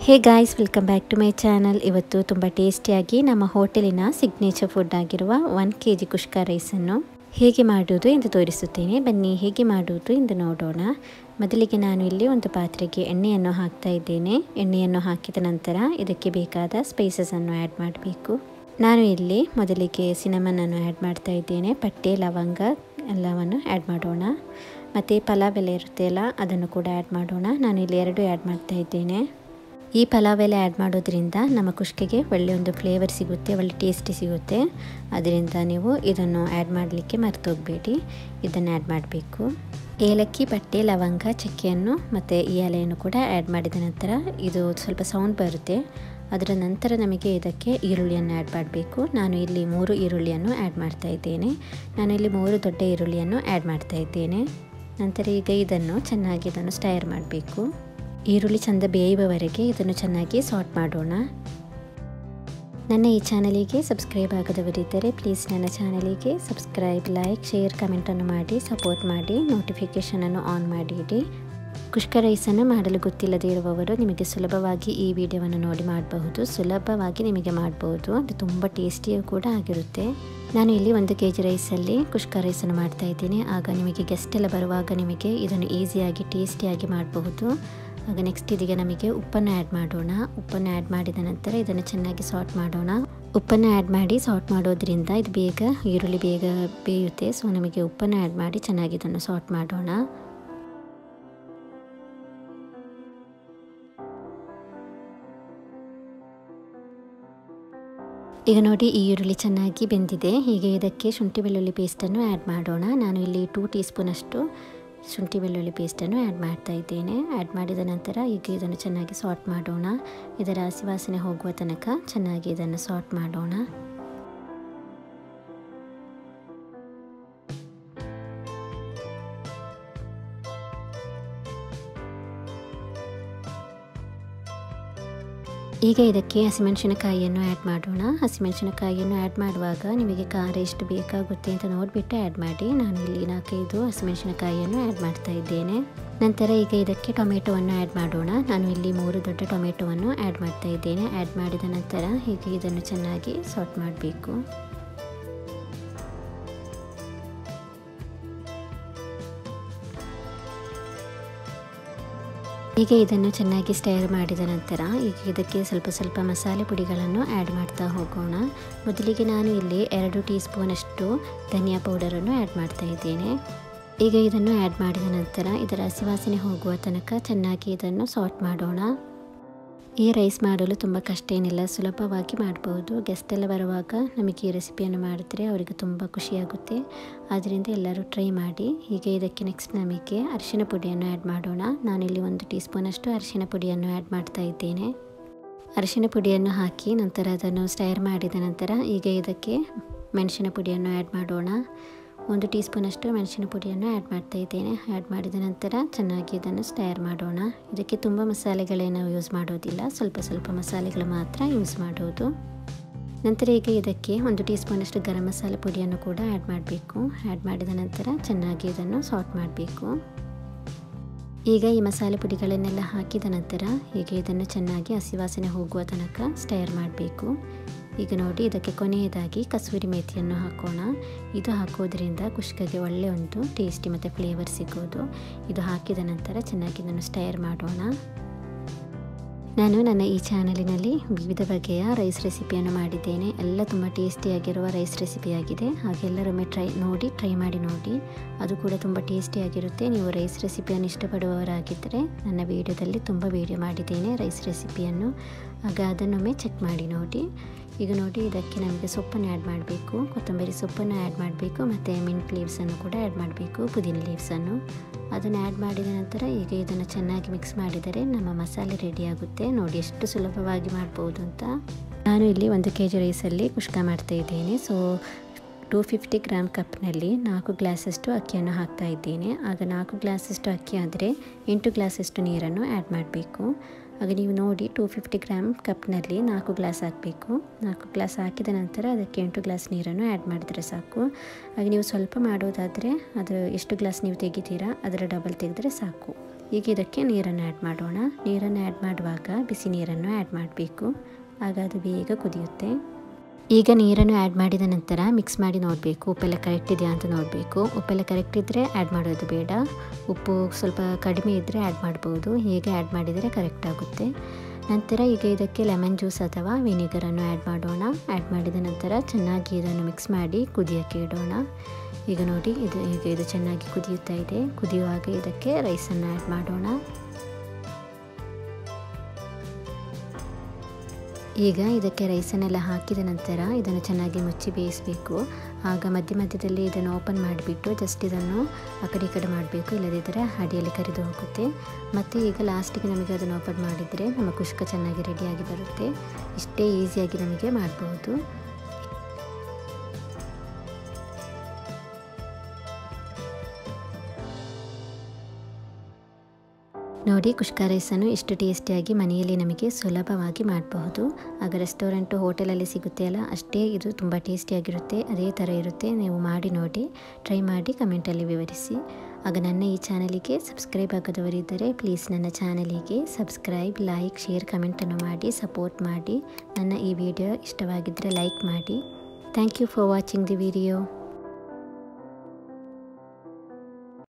Hey guys, welcome back to my channel. ಇವತ್ತು ತುಂಬ ಟೇಸ್ಟಿಯಾಗಿ ನಮ್ಮ ಹೋಟೆಲಿನ ಸಿಗ್ನೇಚರ್ ಫುಡ್ ಆಗಿರುವ 1 kg ಕುಷ್ಕ ರೈಸನ್ನು ಹೇಗೆ ಮಾಡುವುದು ಎಂದು ತೋರಿಸುತ್ತೇನೆ. ಬನ್ನಿ ಹೇಗೆ ಮಾಡುವುದು ಎಂದು ನೋಡೋಣ. ಮೊದಲಿಗೆ ನಾನು ಇಲ್ಲಿ ಒಂದು ಪಾತ್ರೆಗೆ ಎಣ್ಣೆಯನ್ನು ಹಾಕ್ತಾ ಇದ್ದೇನೆ. ಎಣ್ಣೆಯನ್ನು ಹಾಕಿದ ನಂತರ ಇದಕ್ಕೆ ಬೇಕಾದ ಸ್ಪೈಸಸನ್ನು ಆ್ಯಡ್ ಮಾಡಬೇಕು. ನಾನು ಇಲ್ಲಿ ಮೊದಲಿಗೆ ಸಿನಮನನ್ನು ಆ್ಯಡ್ ಮಾಡ್ತಾ ಇದ್ದೇನೆ. ಪಟ್ಟೆ, ಲವಂಗ ಎಲ್ಲವನ್ನು ಆ್ಯಡ್ ಮಾಡೋಣ. ಮತ್ತು ಪಲಾವ್ ಎಲೆ ಇರುತ್ತೆ ಅಲ್ಲ, ಅದನ್ನು ಕೂಡ ಆ್ಯಡ್ ಮಾಡೋಣ. ನಾನು ಇಲ್ಲಿ 2 ಆ್ಯಡ್ ಮಾಡ್ತಾ ಇದ್ದೇನೆ. ಈ ಪಲಾವ್ ಎಲೆ ಆ್ಯಡ್ ಮಾಡೋದ್ರಿಂದ ನಮ್ಮ ಕುಷ್ಕೆಗೆ ಒಳ್ಳೆಯ ಒಂದು ಫ್ಲೇವರ್ ಸಿಗುತ್ತೆ, ಒಳ್ಳೆ ಟೇಸ್ಟಿ ಸಿಗುತ್ತೆ. ಅದರಿಂದ ನೀವು ಇದನ್ನು ಆ್ಯಡ್ ಮಾಡಲಿಕ್ಕೆ ಮರ್ತೋಗಬೇಡಿ. ಇದನ್ನು ಆ್ಯಡ್ ಮಾಡಬೇಕು. ಏಲಕ್ಕಿ, ಪಟ್ಟೆ, ಲವಂಗ, ಚಕ್ಕೆಯನ್ನು ಮತ್ತು ಈ ಎಲೆಯನ್ನು ಕೂಡ ಆ್ಯಡ್ ಮಾಡಿದ ನಂತರ ಇದು ಸ್ವಲ್ಪ ಸೌಂಡ್ ಬರುತ್ತೆ. ಅದರ ನಂತರ ನಮಗೆ ಇದಕ್ಕೆ ಈರುಳ್ಳಿಯನ್ನು ಆ್ಯಡ್ ಮಾಡಬೇಕು. ನಾನು ಇಲ್ಲಿ 3 ಈರುಳ್ಳಿಯನ್ನು ಆ್ಯಡ್ ಮಾಡ್ತಾ ಇದ್ದೇನೆ. ನಾನು ಇಲ್ಲಿ 3 ದೊಡ್ಡ ಈರುಳ್ಳಿಯನ್ನು ಆ್ಯಡ್ ಮಾಡ್ತಾ ಇದ್ದೇನೆ. ನಂತರ ಈಗ ಇದನ್ನು ಚೆನ್ನಾಗಿ ಸ್ಟೈರ್ ಮಾಡಬೇಕು. ಈರುಳ್ಳಿ ಚೆಂದ ಬೇಯುವವರೆಗೆ ಇದನ್ನು ಚೆನ್ನಾಗಿ ಸಾಟ್ ಮಾಡೋಣ. ನನ್ನ ಈ ಚಾನಲಿಗೆ ಸಬ್ಸ್ಕ್ರೈಬ್ ಆಗದವರಿದ್ದರೆ ಪ್ಲೀಸ್ ನನ್ನ ಚಾನಲಿಗೆ ಸಬ್ಸ್ಕ್ರೈಬ್, ಲೈಕ್, ಶೇರ್, ಕಮೆಂಟನ್ನು ಮಾಡಿ ಸಪೋರ್ಟ್ ಮಾಡಿ. ನೋಟಿಫಿಕೇಷನನ್ನು ಆನ್ ಮಾಡಿಡಿ. ಕುಷ್ಕ ರೈಸನ್ನು ಮಾಡಲು ಗೊತ್ತಿಲ್ಲದೇ ಇರುವವರು ನಿಮಗೆ ಸುಲಭವಾಗಿ ಈ ವಿಡಿಯೋವನ್ನು ನೋಡಿ ಮಾಡಬಹುದು. ಸುಲಭವಾಗಿ ನಿಮಗೆ ಮಾಡಬಹುದು. ಅದು ತುಂಬ ಟೇಸ್ಟಿಯೂ ಕೂಡ ಆಗಿರುತ್ತೆ. ನಾನು ಇಲ್ಲಿ 1 kg ರೈಸಲ್ಲಿ ಕುಷ್ಕ ರೈಸನ್ನು ಮಾಡ್ತಾ ಇದ್ದೀನಿ. ಆಗ ನಿಮಗೆ ಗೆಸ್ಟ್ ಎಲ್ಲ ಬರುವಾಗ ನಿಮಗೆ ಇದನ್ನು ಈಸಿಯಾಗಿ ಟೇಸ್ಟಿಯಾಗಿ ಮಾಡಬಹುದು. ಆಗ ನೆಕ್ಸ್ಟ್ ಇದೀಗ ನಮಗೆ ಉಪ್ಪನ್ನು ಆ್ಯಡ್ ಮಾಡೋಣ. ಉಪ್ಪನ್ನು ಆ್ಯಡ್ ಮಾಡಿದ ನಂತರ ಇದನ್ನು ಚೆನ್ನಾಗಿ ಸಾಟ್ ಮಾಡೋಣ. ಉಪ್ಪನ್ನು ಆ್ಯಡ್ ಮಾಡಿ ಸಾಟ್ ಮಾಡೋದ್ರಿಂದ ಇದು ಈರುಳ್ಳಿ ಬೇಗ ಬೇಯುತ್ತೆ. ಸೊ ನಮಗೆ ಉಪ್ಪನ್ನು ಆ್ಯಡ್ ಮಾಡಿ ಚೆನ್ನಾಗಿ ಇದನ್ನು ಸಾಟ್ ಮಾಡೋಣ. ಈಗ ನೋಡಿ, ಈ ಈರುಳ್ಳಿ ಚೆನ್ನಾಗಿ ಬೆಂದಿದೆ. ಹೀಗೆ ಇದಕ್ಕೆ ಶುಂಠಿ ಬೆಳ್ಳುಳ್ಳಿ ಪೇಸ್ಟನ್ನು ಆ್ಯಡ್ ಮಾಡೋಣ. ನಾನು ಇಲ್ಲಿ 2 ಟೀ ಸ್ಪೂನಷ್ಟು ಶುಂಠಿ ಬೆಳ್ಳುಳ್ಳಿ ಪೇಸ್ಟನ್ನು ಆ್ಯಡ್ ಮಾಡ್ತಾ ಇದ್ದೇನೆ. ಆ್ಯಡ್ ಮಾಡಿದ ನಂತರ ಈಗ ಇದನ್ನು ಚೆನ್ನಾಗಿ ಸಾಟ್ ಮಾಡೋಣ. ಇದರ ಹಸಿ ವಾಸನೆ ಹೋಗುವ ತನಕ ಚೆನ್ನಾಗಿ ಇದನ್ನು ಸಾಟ್ ಮಾಡೋಣ. ಈಗ ಇದಕ್ಕೆ ಹಸಿಮೆಣಸಿನಕಾಯಿಯನ್ನು ಆ್ಯಡ್ ಮಾಡೋಣ. ಹಸಿಮೆಣಸಿನಕಾಯಿಯನ್ನು ಆ್ಯಡ್ ಮಾಡುವಾಗ ನಿಮಗೆ ಖಾರ ಎಷ್ಟು ಬೇಕಾಗುತ್ತೆ ಅಂತ ನೋಡಿಬಿಟ್ಟು ಆ್ಯಡ್ ಮಾಡಿ. ನಾನು ಇಲ್ಲಿ 4-5 ಹಸಿಮೆಣಸಿನಕಾಯಿಯನ್ನು ಆ್ಯಡ್ ಮಾಡ್ತಾ ಇದ್ದೇನೆ. ನಂತರ ಈಗ ಇದಕ್ಕೆ ಟೊಮೆಟೊವನ್ನು ಆ್ಯಡ್ ಮಾಡೋಣ. ನಾನು ಇಲ್ಲಿ 3 ದೊಡ್ಡ ಟೊಮೆಟೊವನ್ನು ಆ್ಯಡ್ ಮಾಡ್ತಾ ಇದ್ದೇನೆ. ಆ್ಯಡ್ ಮಾಡಿದ ನಂತರ ಹೀಗೆ ಇದನ್ನು ಚೆನ್ನಾಗಿ ಸಾಟ್ ಮಾಡಬೇಕು. ಈಗ ಇದನ್ನು ಚೆನ್ನಾಗಿ ಸ್ಟೈರ್ ಮಾಡಿದ ನಂತರ ಈಗ ಇದಕ್ಕೆ ಸ್ವಲ್ಪ ಮಸಾಲೆ ಪುಡಿಗಳನ್ನು ಆ್ಯಡ್ ಮಾಡ್ತಾ ಹೋಗೋಣ. ಮೊದಲಿಗೆ ನಾನು ಇಲ್ಲಿ 2 ಟೀ ಸ್ಪೂನಷ್ಟು ಧನಿಯಾ ಪೌಡರನ್ನು ಆ್ಯಡ್ ಮಾಡ್ತಾ ಇದ್ದೇನೆ. ಈಗ ಇದನ್ನು ಆ್ಯಡ್ ಮಾಡಿದ ನಂತರ ಇದರ ಹಸಿ ವಾಸನೆ ಹೋಗುವ ತನಕ ಚೆನ್ನಾಗಿ ಇದನ್ನು ಸಾಟ್ ಮಾಡೋಣ. ಈ ರೈಸ್ ಮಾಡಲು ತುಂಬ ಕಷ್ಟ ಏನಿಲ್ಲ, ಸುಲಭವಾಗಿ ಮಾಡ್ಬೋದು. ಗೆಸ್ಟ್ ಎಲ್ಲ ಬರುವಾಗ ನಮಗೆ ಈ ರೆಸಿಪಿಯನ್ನು ಮಾಡಿದ್ರೆ ಅವರಿಗೆ ತುಂಬ ಖುಷಿಯಾಗುತ್ತೆ. ಆದ್ದರಿಂದ ಎಲ್ಲರೂ ಟ್ರೈ ಮಾಡಿ. ಹೀಗೆ ಇದಕ್ಕೆ ನೆಕ್ಸ್ಟ್ ನಮಗೆ ಅರಿಶಿನ ಪುಡಿಯನ್ನು ಆ್ಯಡ್ ಮಾಡೋಣ. ನಾನಿಲ್ಲಿ 1 ಟೀ ಸ್ಪೂನಷ್ಟು ಅರಿಶಿನ ಪುಡಿಯನ್ನು ಆ್ಯಡ್ ಮಾಡ್ತಾ ಇದ್ದೇನೆ. ಅರಿಶಿನ ಪುಡಿಯನ್ನು ಹಾಕಿ ನಂತರ ಅದನ್ನು ಸ್ಟೈರ್ ಮಾಡಿದ ನಂತರ ಈಗ ಇದಕ್ಕೆ ಮೆಣಸಿನ ಪುಡಿಯನ್ನು ಆ್ಯಡ್ ಮಾಡೋಣ. 1 ಟೀ ಸ್ಪೂನಷ್ಟು ಮೆಣಸಿನ ಪುಡಿಯನ್ನು ಆ್ಯಡ್ ಮಾಡ್ತಾ ಇದ್ದೇನೆ. ಆ್ಯಡ್ ಮಾಡಿದ ನಂತರ ಚೆನ್ನಾಗಿ ಇದನ್ನು ಸ್ಟೈರ್ ಮಾಡೋಣ. ಇದಕ್ಕೆ ತುಂಬ ಮಸಾಲೆಗಳೇನು ಯೂಸ್ ಮಾಡೋದಿಲ್ಲ, ಸ್ವಲ್ಪ ಮಸಾಲೆಗಳು ಮಾತ್ರ ಯೂಸ್ ಮಾಡೋದು. ನಂತರ ಈಗ ಇದಕ್ಕೆ 1 ಟೀ ಸ್ಪೂನಷ್ಟು ಗರಂ ಮಸಾಲೆ ಪುಡಿಯನ್ನು ಕೂಡ ಆ್ಯಡ್ ಮಾಡಬೇಕು. ಆ್ಯಡ್ ಮಾಡಿದ ನಂತರ ಚೆನ್ನಾಗಿ ಇದನ್ನು ಸಾಟ್ ಮಾಡಬೇಕು. ಈಗ ಈ ಮಸಾಲೆ ಪುಡಿಗಳನ್ನೆಲ್ಲ ಹಾಕಿದ ನಂತರ ಹೀಗೆ ಇದನ್ನು ಚೆನ್ನಾಗಿ ಹಸಿ ವಾಸನೆ ಹೋಗುವ ತನಕ ಸ್ಟೈರ್ ಮಾಡಬೇಕು. ಈಗ ನೋಡಿ, ಇದಕ್ಕೆ ಕೊನೆಯದಾಗಿ ಕಸೂರಿ ಮೇಥಿಯನ್ನು ಹಾಕೋಣ. ಇದು ಹಾಕೋದ್ರಿಂದ ಕುಷ್ಕಗೆ ಒಳ್ಳೆಯ ಒಂದು ಟೇಸ್ಟಿ ಮತ್ತು ಫ್ಲೇವರ್ ಸಿಗೋದು. ಇದು ಹಾಕಿದ ನಂತರ ಚೆನ್ನಾಗಿ ಇದನ್ನು ಸ್ಟೈರ್ ಮಾಡೋಣ. ನಾನು ನನ್ನ ಈ ಚಾನಲಿನಲ್ಲಿ ವಿವಿಧ ಬಗೆಯ ರೈಸ್ ರೆಸಿಪಿಯನ್ನು ಮಾಡಿದ್ದೇನೆ. ಎಲ್ಲ ತುಂಬ ಟೇಸ್ಟಿಯಾಗಿರುವ ರೈಸ್ ರೆಸಿಪಿಯಾಗಿದೆ. ಹಾಗೆ ಎಲ್ಲರೊಮ್ಮೆ ಟ್ರೈ ಮಾಡಿ ನೋಡಿ. ಅದು ಕೂಡ ತುಂಬ ಟೇಸ್ಟಿಯಾಗಿರುತ್ತೆ. ನೀವು ರೈಸ್ ರೆಸಿಪಿಯನ್ನು ಇಷ್ಟಪಡುವವರಾಗಿದ್ದರೆ ನನ್ನ ವಿಡಿಯೋದಲ್ಲಿ ತುಂಬ ವಿಡಿಯೋ ಮಾಡಿದ್ದೇನೆ ರೈಸ್ ರೆಸಿಪಿಯನ್ನು. ಆಗ ಅದನ್ನೊಮ್ಮೆ ಚೆಕ್ ಮಾಡಿ ನೋಡಿ. ಈಗ ನೋಡಿ, ಇದಕ್ಕೆ ನಮಗೆ ಸೊಪ್ಪನ್ನು ಆ್ಯಡ್ ಮಾಡಬೇಕು. ಕೊತ್ತಂಬರಿ ಸೊಪ್ಪನ್ನು ಆ್ಯಡ್ ಮಾಡಬೇಕು ಮತ್ತು ಮಿಂಟ್ ಲೀವ್ಸನ್ನು ಕೂಡ ಆ್ಯಡ್ ಮಾಡಬೇಕು, ಪುದೀನ ಲೀವ್ಸನ್ನು. ಅದನ್ನು ಆ್ಯಡ್ ಮಾಡಿದ ನಂತರ ಈಗ ಇದನ್ನು ಚೆನ್ನಾಗಿ ಮಿಕ್ಸ್ ಮಾಡಿದರೆ ನಮ್ಮ ಮಸಾಲೆ ರೆಡಿಯಾಗುತ್ತೆ. ನೋಡಿ ಎಷ್ಟು ಸುಲಭವಾಗಿ ಮಾಡ್ಬೋದು ಅಂತ. ನಾನು ಇಲ್ಲಿ 1 kg ರೈಸಲ್ಲಿ ಕುಷ್ಕ ಮಾಡ್ತಾ ಇದ್ದೇನೆ. ಸೊ 250 ಗ್ರಾಮ್ ಕಪ್ನಲ್ಲಿ 4 ಗ್ಲಾಸಷ್ಟು ಅಕ್ಕಿಯನ್ನು ಹಾಕ್ತಾ ಇದ್ದೇನೆ. ಆಗ 4 ಗ್ಲಾಸಷ್ಟು ಅಕ್ಕಿ ಆದರೆ 8 ಗ್ಲಾಸಷ್ಟು ನೀರನ್ನು ಆ್ಯಡ್ ಮಾಡಬೇಕು. ಆಗ ನೀವು ನೋಡಿ, 250 ಗ್ರಾಮ್ ಕಪ್ನಲ್ಲಿ 4 ಗ್ಲಾಸ್ ಹಾಕಬೇಕು. 4 ಗ್ಲಾಸ್ ಹಾಕಿದ ನಂತರ ಅದಕ್ಕೆ 8 ಗ್ಲಾಸ್ ನೀರನ್ನು ಆ್ಯಡ್ ಮಾಡಿದರೆ ಸಾಕು. ಹಾಗೆ ನೀವು ಸ್ವಲ್ಪ ಮಾಡೋದಾದರೆ ಅದು ಎಷ್ಟು ಗ್ಲಾಸ್ ನೀವು ತೆಗಿತೀರಾ ಅದರ ಡಬಲ್ ತೆಗೆದರೆ ಸಾಕು. ಈಗ ಇದಕ್ಕೆ ನೀರನ್ನು ಆ್ಯಡ್ ಮಾಡೋಣ. ನೀರನ್ನು ಆ್ಯಡ್ ಮಾಡುವಾಗ ಬಿಸಿ ನೀರನ್ನು ಆ್ಯಡ್ ಮಾಡಬೇಕು, ಆಗ ಅದು ಬೇಗ ಕುದಿಯುತ್ತೆ. ಈಗ ನೀರನ್ನು ಆ್ಯಡ್ ಮಾಡಿದ ನಂತರ ಮಿಕ್ಸ್ ಮಾಡಿ ನೋಡಬೇಕು, ಉಪ್ಪೆಲ್ಲ ಕರೆಕ್ಟ್ ಇದೆಯಾ ಅಂತ ನೋಡಬೇಕು. ಉಪ್ಪೆಲ್ಲ ಕರೆಕ್ಟ್ ಇದ್ದರೆ ಆ್ಯಡ್ ಮಾಡೋದು ಬೇಡ, ಉಪ್ಪು ಸ್ವಲ್ಪ ಕಡಿಮೆ ಇದ್ದರೆ ಆ್ಯಡ್ ಮಾಡ್ಬೋದು. ಹೀಗೆ ಆ್ಯಡ್ ಮಾಡಿದರೆ ಕರೆಕ್ಟ್ ಆಗುತ್ತೆ. ನಂತರ ಈಗ ಇದಕ್ಕೆ ಲೆಮನ್ ಜ್ಯೂಸ್ ಅಥವಾ ವಿನಿಗರನ್ನು ಆ್ಯಡ್ ಮಾಡೋಣ. ಆ್ಯಡ್ ಮಾಡಿದ ನಂತರ ಚೆನ್ನಾಗಿ ಇದನ್ನು ಮಿಕ್ಸ್ ಮಾಡಿ ಕುದಿಯೋಕ್ಕೆ ಇಡೋಣ. ಈಗ ನೋಡಿ ಇದು ಚೆನ್ನಾಗಿ ಕುದಿಯುತ್ತಾ ಇದೆ. ಕುದಿಯುವಾಗ ಇದಕ್ಕೆ ರೈಸನ್ನು ಆ್ಯಡ್ ಮಾಡೋಣ. ಈಗ ಇದಕ್ಕೆ ರೈಸನ್ನೆಲ್ಲ ಹಾಕಿದ ನಂತರ ಇದನ್ನು ಚೆನ್ನಾಗಿ ಮುಚ್ಚಿ ಬೇಯಿಸಬೇಕು. ಆಗ ಮಧ್ಯ ಮಧ್ಯದಲ್ಲಿ ಇದನ್ನು ಓಪನ್ ಮಾಡಿಬಿಟ್ಟು ಜಸ್ಟ್ ಇದನ್ನು ಆ ಕಡೆ ಈ ಕಡೆ ಮಾಡಬೇಕು, ಇಲ್ಲದಿದ್ದರೆ ಅಡಿಯಲ್ಲಿ ಕರಿದು ಹೋಗುತ್ತೆ. ಮತ್ತು ಈಗ ಲಾಸ್ಟಿಗೆ ನಮಗೆ ಅದನ್ನು ಓಪನ್ ಮಾಡಿದರೆ ನಮ್ಮ ಕುಷ್ಕ ಚೆನ್ನಾಗಿ ರೆಡಿಯಾಗಿ ಬರುತ್ತೆ. ಇಷ್ಟೇ ಈಸಿಯಾಗಿ ನಮಗೆ ಮಾಡ್ಬೋದು. ನೋಡಿ, ಕುಷ್ಕ ರೈಸನ್ನು ಎಷ್ಟು ಟೇಸ್ಟಿಯಾಗಿ ಮನೆಯಲ್ಲಿ ನಮಗೆ ಸುಲಭವಾಗಿ ಮಾಡಬಹುದು. ಆಗ ರೆಸ್ಟೋರೆಂಟು ಹೋಟೆಲಲ್ಲಿ ಸಿಗುತ್ತೆ ಅಲ್ಲ, ಅಷ್ಟೇ ಇದು ತುಂಬ ಟೇಸ್ಟಿಯಾಗಿರುತ್ತೆ. ಅದೇ ಥರ ಇರುತ್ತೆ. ನೀವು ಮಾಡಿ ನೋಡಿ, ಟ್ರೈ ಮಾಡಿ ಕಮೆಂಟಲ್ಲಿ ವಿವರಿಸಿ. ಆಗ ನನ್ನ ಈ ಚಾನಲಿಗೆ ಸಬ್ಸ್ಕ್ರೈಬ್ ಆಗದವರಿದ್ದರೆ ಪ್ಲೀಸ್ ನನ್ನ ಚಾನಲಿಗೆ ಸಬ್ಸ್ಕ್ರೈಬ್, ಲೈಕ್, ಶೇರ್, ಕಮೆಂಟನ್ನು ಮಾಡಿ ಸಪೋರ್ಟ್ ಮಾಡಿ. ನನ್ನ ಈ ವಿಡಿಯೋ ಇಷ್ಟವಾಗಿದ್ದರೆ ಲೈಕ್ ಮಾಡಿ. Thank you for watching the video.